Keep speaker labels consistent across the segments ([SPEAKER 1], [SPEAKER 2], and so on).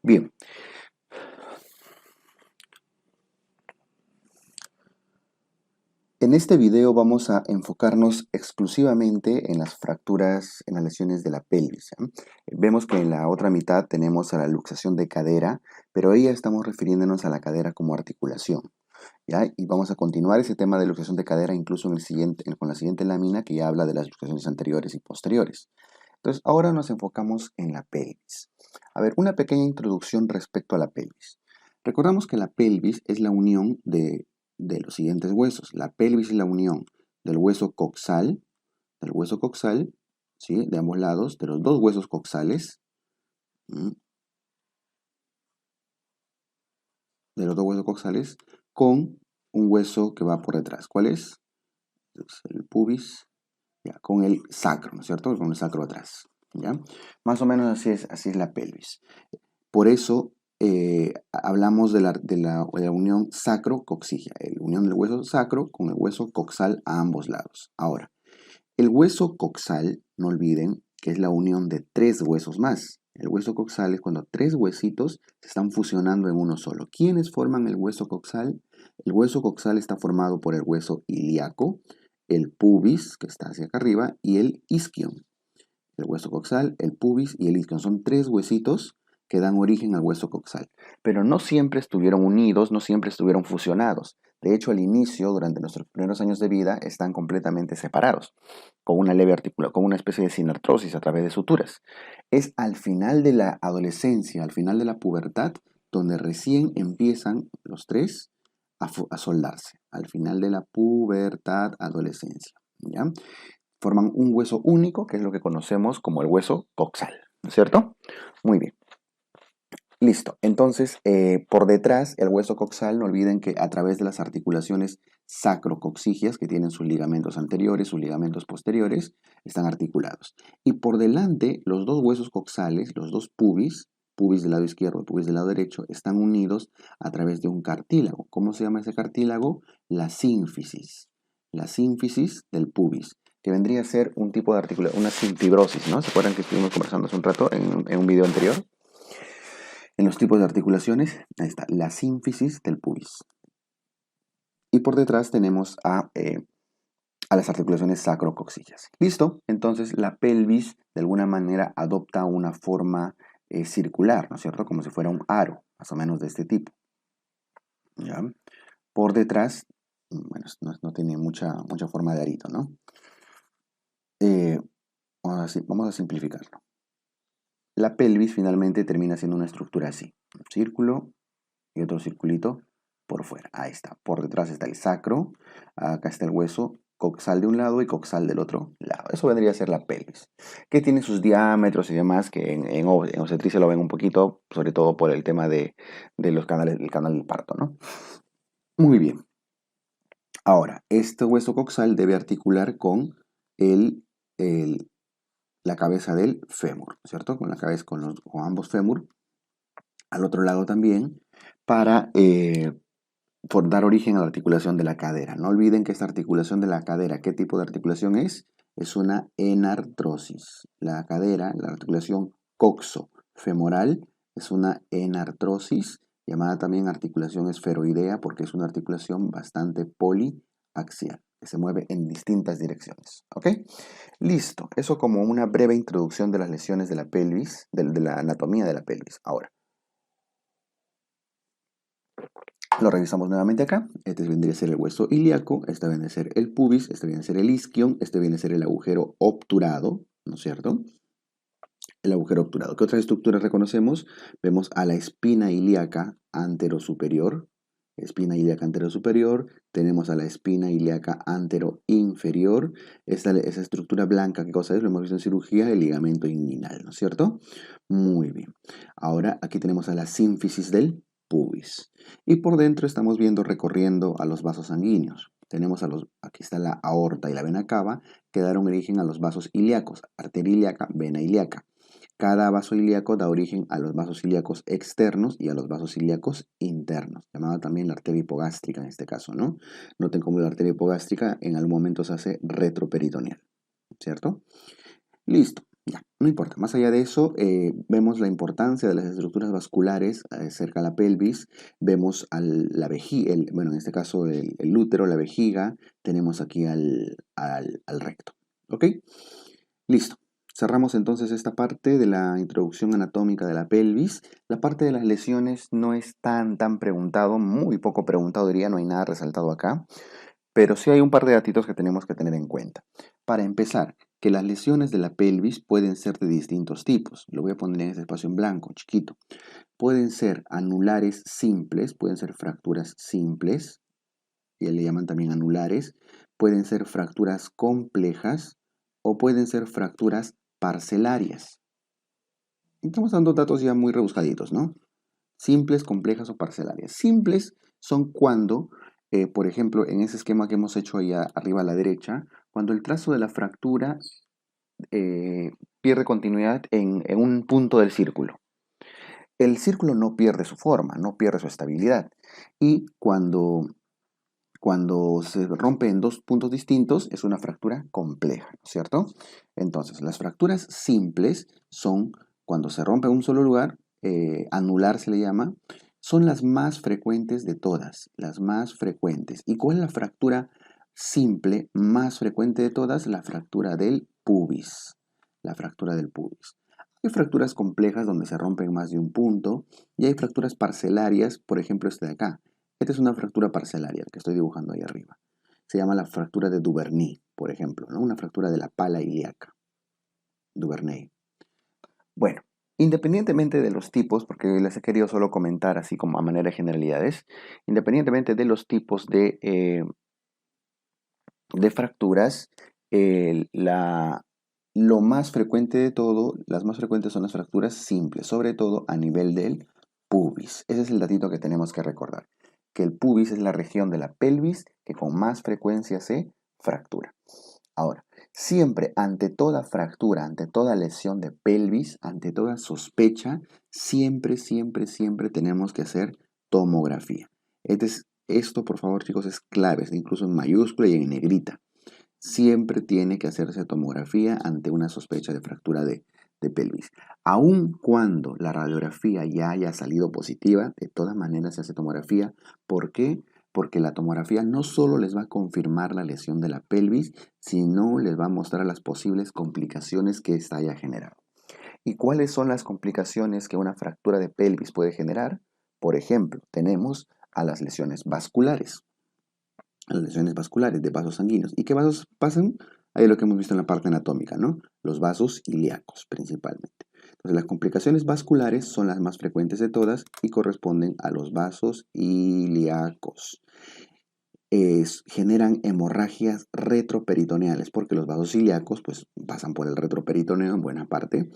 [SPEAKER 1] Bien, en este video vamos a enfocarnos exclusivamente en las fracturas, en las lesiones de la pelvis. Vemos que en la otra mitad tenemos a la luxación de cadera, pero ahí ya estamos refiriéndonos a la cadera como articulación. ¿Ya? Y vamos a continuar ese tema de luxación de cadera incluso con la siguiente lámina que ya habla de las luxaciones anteriores y posteriores. Entonces, ahora nos enfocamos en la pelvis. A ver, una pequeña introducción respecto a la pelvis. Recordamos que la pelvis es la unión de los siguientes huesos. La pelvis es la unión del hueso coxal, ¿sí? De ambos lados, de los dos huesos coxales, ¿m? De los dos huesos coxales, con un hueso que va por detrás. ¿Cuál es? Es el pubis, ya, con el sacro, ¿no es cierto? Con el sacro atrás, ¿ya? Más o menos así es la pelvis. Por eso hablamos de la unión sacro-coxígea, la unión del hueso sacro con el hueso coxal a ambos lados. Ahora, el hueso coxal, no olviden que es la unión de tres huesos más. El hueso coxal es cuando tres huesitos se están fusionando en uno solo. ¿Quiénes forman el hueso coxal? El hueso coxal está formado por el hueso ilíaco, el pubis, que está hacia acá arriba, y el isquion. El hueso coxal, el pubis y el isquion son tres huesitos que dan origen al hueso coxal. Pero no siempre estuvieron unidos, no siempre estuvieron fusionados. De hecho, al inicio, durante nuestros primeros años de vida, están completamente separados, con una leve articulación, con una especie de sinartrosis a través de suturas. Es al final de la adolescencia, al final de la pubertad, donde recién empiezan los tres a soldarse. Al final de la pubertad, adolescencia. ¿Ya? Forman un hueso único, que es lo que conocemos como el hueso coxal, ¿no es cierto? Muy bien. Listo. Entonces, por detrás, el hueso coxal, no olviden que a través de las articulaciones sacrocoxígeas, que tienen sus ligamentos anteriores, sus ligamentos posteriores, están articulados. Y por delante, los dos huesos coxales, los dos pubis, pubis del lado izquierdo y pubis del lado derecho, están unidos a través de un cartílago. ¿Cómo se llama ese cartílago? La sínfisis. La sínfisis del pubis, que vendría a ser un tipo de articulación, una fibrosis, ¿no? ¿Se acuerdan que estuvimos conversando hace un rato en un video anterior? En los tipos de articulaciones, ahí está, la sínfisis del pubis. Y por detrás tenemos a las articulaciones sacrocoxígeas. ¿Listo? Entonces la pelvis de alguna manera adopta una forma circular, ¿no es cierto? Como si fuera un aro, más o menos de este tipo. ¿Ya? Por detrás, bueno, no tiene mucha forma de arito, ¿no? Vamos a simplificarlo. La pelvis finalmente termina siendo una estructura así. Un círculo y otro circulito por fuera. Ahí está. Por detrás está el sacro. Acá está el hueso coxal de un lado y coxal del otro lado. Eso vendría a ser la pelvis. Que tiene sus diámetros y demás, que en obstetricia lo ven un poquito, sobre todo por el tema de los canales, del canal del parto, ¿no? Muy bien. Ahora, este hueso coxal debe articular con el, el- la cabeza del fémur, ¿cierto? Con la cabeza, con ambos fémur. Al otro lado también, para por dar origen a la articulación de la cadera. No olviden que esta articulación de la cadera, ¿qué tipo de articulación es? Es una enartrosis. La cadera, la articulación coxofemoral, es una enartrosis, llamada también articulación esferoidea, porque es una articulación bastante poliaxial, que se mueve en distintas direcciones. ¿Ok? Listo. Eso como una breve introducción de las lesiones de la pelvis, de la anatomía de la pelvis. Ahora, lo revisamos nuevamente acá. Este vendría a ser el hueso ilíaco, este viene a ser el pubis, este viene a ser el isquion, este viene a ser el agujero obturado, ¿no es cierto? El agujero obturado. ¿Qué otras estructuras reconocemos? Vemos a la espina ilíaca anterosuperior, espina ilíaca anterosuperior, tenemos a la espina ilíaca anteroinferior, esa estructura blanca, ¿qué cosa es? Lo hemos visto en cirugía, el ligamento inguinal, ¿no es cierto? Muy bien. Ahora aquí tenemos a la sínfisis del pubis. Y por dentro estamos viendo recorriendo a los vasos sanguíneos. Tenemos aquí está la aorta y la vena cava, que daron origen a los vasos ilíacos, arteria ilíaca, vena ilíaca. Cada vaso ilíaco da origen a los vasos ilíacos externos y a los vasos ilíacos internos, llamada también la arteria hipogástrica en este caso, ¿no? Noten cómo la arteria hipogástrica en algún momento se hace retroperitoneal, ¿cierto? Listo. Ya, no importa. Más allá de eso, vemos la importancia de las estructuras vasculares cerca de la pelvis. Vemos la vejiga, bueno, en este caso el útero, la vejiga. Tenemos aquí al recto. ¿Ok? Listo. Cerramos entonces esta parte de la introducción anatómica de la pelvis. La parte de las lesiones no es tan preguntado, muy poco preguntado diría, no hay nada resaltado acá. Pero sí hay un par de datitos que tenemos que tener en cuenta. Para empezar, que las lesiones de la pelvis pueden ser de distintos tipos. Lo voy a poner en ese espacio en blanco, chiquito. Pueden ser anulares simples, pueden ser fracturas simples, y le llaman también anulares. Pueden ser fracturas complejas o pueden ser fracturas parcelarias. Estamos dando datos ya muy rebuscaditos, ¿no? Simples, complejas o parcelarias. Simples son cuando, por ejemplo, en ese esquema que hemos hecho ahí arriba a la derecha, cuando el trazo de la fractura pierde continuidad en un punto del círculo. El círculo no pierde su forma, no pierde su estabilidad. Y cuando se rompe en dos puntos distintos, es una fractura compleja, ¿cierto? Entonces, las fracturas simples son cuando se rompe en un solo lugar, anular se le llama, son las más frecuentes de todas, las más frecuentes. ¿Y cuál es la fractura simple más frecuente de todas? La fractura del pubis. La fractura del pubis. Hay fracturas complejas donde se rompen más de un punto y hay fracturas parcelarias, por ejemplo, este de acá. Esta es una fractura parcelaria que estoy dibujando ahí arriba. Se llama la fractura de Duvernay, por ejemplo, ¿no? Una fractura de la pala ilíaca. Duvernay. Bueno, independientemente de los tipos, porque les he querido solo comentar así como a manera de generalidades, independientemente de los tipos de fracturas, lo más frecuente de todo, las más frecuentes son las fracturas simples, sobre todo a nivel del pubis. Ese es el datito que tenemos que recordar, que el pubis es la región de la pelvis que con más frecuencia se fractura. Ahora, siempre ante toda fractura, ante toda lesión de pelvis, ante toda sospecha, siempre tenemos que hacer tomografía. Esto, por favor, chicos, es clave, incluso en mayúscula y en negrita. Siempre tiene que hacerse tomografía ante una sospecha de fractura de pelvis. Aun cuando la radiografía ya haya salido positiva, de todas maneras se hace tomografía. ¿Por qué? Porque la tomografía no solo les va a confirmar la lesión de la pelvis, sino les va a mostrar las posibles complicaciones que ésta haya generado. ¿Y cuáles son las complicaciones que una fractura de pelvis puede generar? Por ejemplo, tenemos a las lesiones vasculares. Las lesiones vasculares de vasos sanguíneos. ¿Y qué vasos pasan? Ahí lo que hemos visto en la parte anatómica, ¿no? Los vasos ilíacos principalmente. Entonces las complicaciones vasculares son las más frecuentes de todas y corresponden a los vasos ilíacos. Generan hemorragias retroperitoneales porque los vasos ilíacos pues pasan por el retroperitoneo en buena parte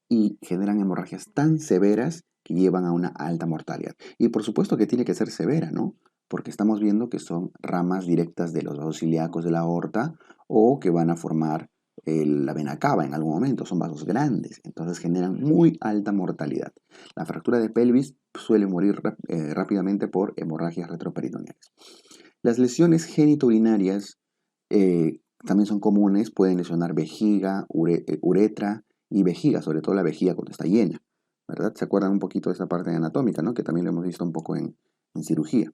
[SPEAKER 1] y generan hemorragias tan severas que llevan a una alta mortalidad. Y por supuesto que tiene que ser severa, ¿no? Porque estamos viendo que son ramas directas de los vasos ilíacos de la aorta o que van a formar la vena cava en algún momento, son vasos grandes, entonces generan muy alta mortalidad. La fractura de pelvis suele morir rápidamente por hemorragias retroperitoneales. Las lesiones genitourinarias también son comunes, pueden lesionar vejiga, uretra y vejiga, sobre todo la vejiga cuando está llena, ¿verdad? ¿Se acuerdan un poquito de esta parte anatómica, ¿no? Que también lo hemos visto un poco en cirugía.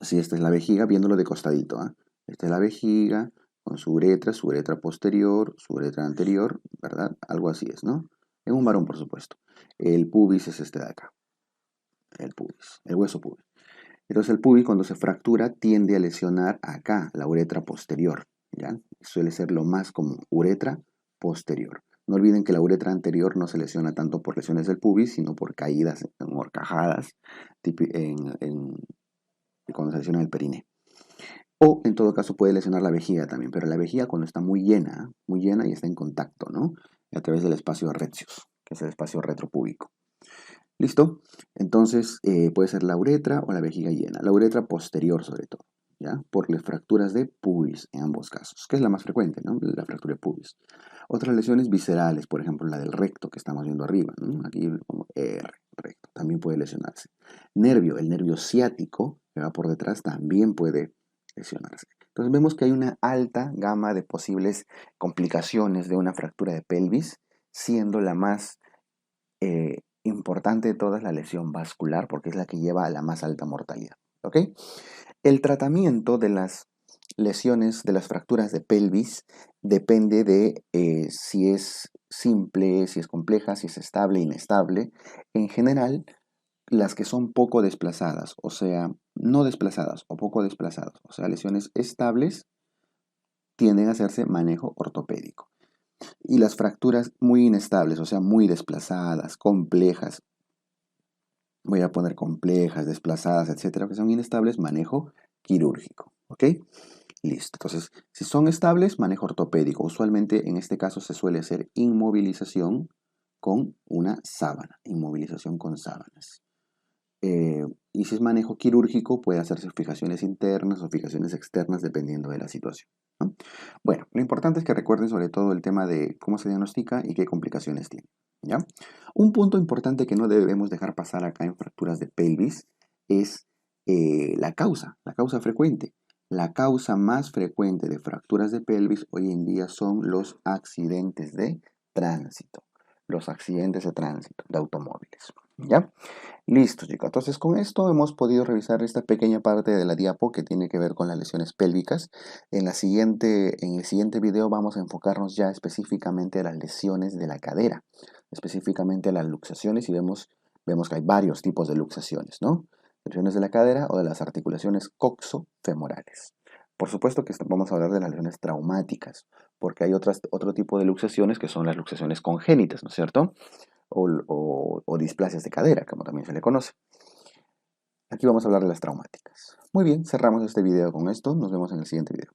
[SPEAKER 1] Sí, esta es la vejiga, viéndolo de costadito, ¿eh? Esta es la vejiga con su uretra posterior, su uretra anterior, ¿verdad? Algo así es, ¿no? En un varón, por supuesto. El pubis es este de acá, el pubis, el hueso pubis. Entonces el pubis cuando se fractura tiende a lesionar acá, la uretra posterior, ¿ya? Suele ser lo más común, uretra posterior. No olviden que la uretra anterior no se lesiona tanto por lesiones del pubis, sino por caídas en horcajadas cuando se lesiona el periné. O en todo caso puede lesionar la vejiga también, pero la vejiga cuando está muy llena y está en contacto, ¿no? A través del espacio retius, que es el espacio retropúbico. ¿Listo? Entonces puede ser la uretra o la vejiga llena. La uretra posterior sobre todo, ¿ya? Por las fracturas de pubis en ambos casos, que es la más frecuente, ¿no? La fractura de pubis. Otras lesiones viscerales, por ejemplo la del recto que estamos viendo arriba, ¿no? Aquí como R, recto, también puede lesionarse. Nervio, el nervio ciático que va por detrás también puede lesionarse. Entonces vemos que hay una alta gama de posibles complicaciones de una fractura de pelvis, siendo la más importante de todas la lesión vascular, porque es la que lleva a la más alta mortalidad. ¿Ok? El tratamiento de las lesiones, de las fracturas de pelvis, depende de si es simple, si es compleja, si es estable, inestable. En general, las que son poco desplazadas, o sea, no desplazadas o poco desplazadas, o sea, lesiones estables, tienden a hacerse manejo ortopédico. Y las fracturas muy inestables, o sea, muy desplazadas, complejas, voy a poner complejas, desplazadas, etcétera, que son inestables, manejo quirúrgico. ¿Ok? Listo. Entonces, si son estables, manejo ortopédico. Usualmente en este caso se suele hacer inmovilización con una sábana, inmovilización con sábanas. Y si es manejo quirúrgico, puede hacerse fijaciones internas o fijaciones externas dependiendo de la situación, ¿no? Bueno, lo importante es que recuerden sobre todo el tema de cómo se diagnostica y qué complicaciones tiene, ¿ya? Un punto importante que no debemos dejar pasar acá en fracturas de pelvis es la causa frecuente. La causa más frecuente de fracturas de pelvis hoy en día son los accidentes de tránsito. Los accidentes de tránsito de automóviles, ¿ya? Listo, chicos. Entonces, con esto hemos podido revisar esta pequeña parte de la diapo que tiene que ver con las lesiones pélvicas. En el siguiente video vamos a enfocarnos ya específicamente a las lesiones de la cadera, específicamente a las luxaciones y vemos que hay varios tipos de luxaciones, ¿no? Lesiones de la cadera o de las articulaciones coxofemorales. Por supuesto que vamos a hablar de las lesiones traumáticas, porque hay otro tipo de luxaciones que son las luxaciones congénitas, ¿no es cierto? O displasias de cadera, como también se le conoce. Aquí vamos a hablar de las traumáticas. Muy bien, cerramos este video con esto. Nos vemos en el siguiente video.